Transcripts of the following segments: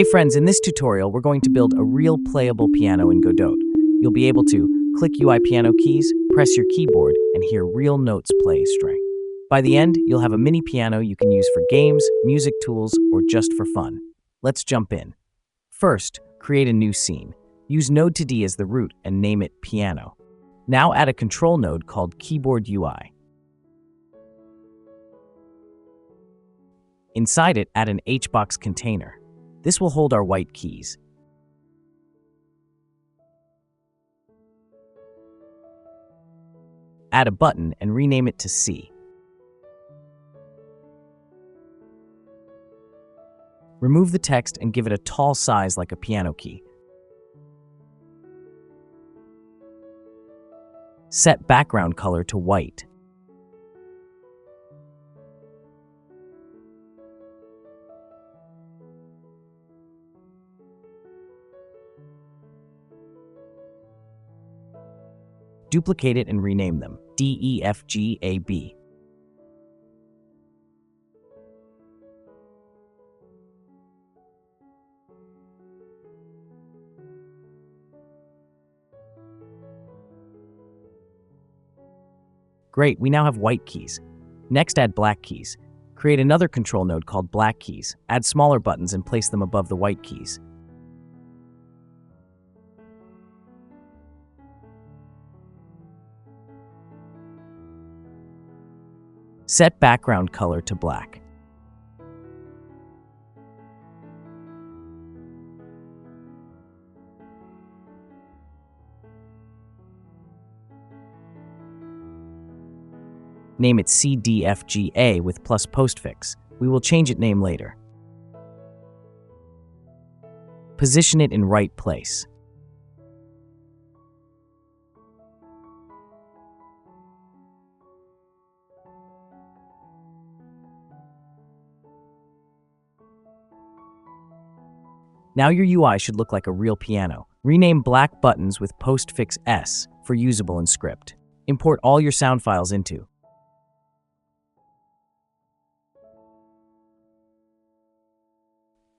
Hey friends, in this tutorial, we're going to build a real playable piano in Godot. You'll be able to click UI piano keys, press your keyboard, and hear real notes play string. By the end, you'll have a mini piano you can use for games, music tools, or just for fun. Let's jump in. First, create a new scene. Use Node2D as the root and name it Piano. Now add a control node called Keyboard UI. Inside it, add an HBox container. This will hold our white keys. Add a button and rename it to C. Remove the text and give it a tall size like a piano key. Set background color to white. Duplicate it and rename them D, E, F, G, A, B. Great, we now have white keys. Next, add black keys. Create another control node called Black Keys. Add smaller buttons and place them above the white keys. Set background color to black. Name it CDFGA with plus postfix. We will change its name later. Position it in right place. Now your UI should look like a real piano. Rename black buttons with postfix S for usable in script. Import all your sound files into.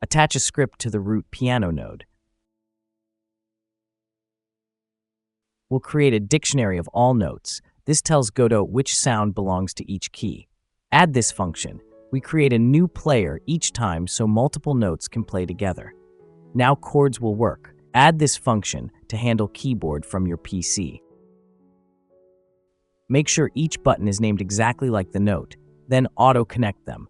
Attach a script to the root piano node. We'll create a dictionary of all notes. This tells Godot which sound belongs to each key. Add this function. We create a new player each time so multiple notes can play together. Now chords will work. Add this function to handle keyboard from your PC. Make sure each button is named exactly like the note, then auto-connect them.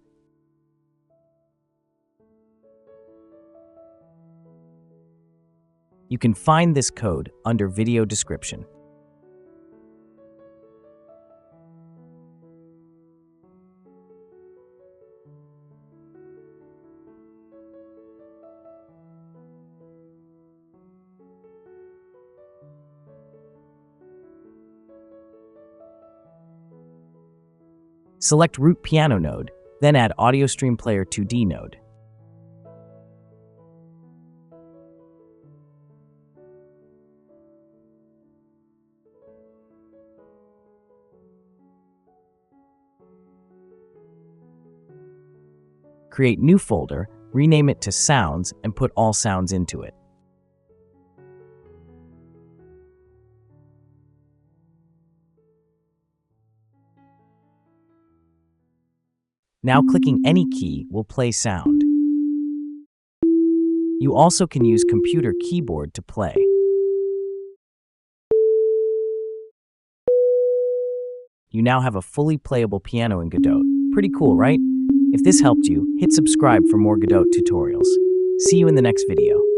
You can find this code under video description. Select Root Piano node, then add Audio Stream Player 2D node. Create new folder, rename it to Sounds, and put all sounds into it. Now clicking any key will play sound. You also can use computer keyboard to play. You now have a fully playable piano in Godot. Pretty cool, right? If this helped you, hit subscribe for more Godot tutorials. See you in the next video.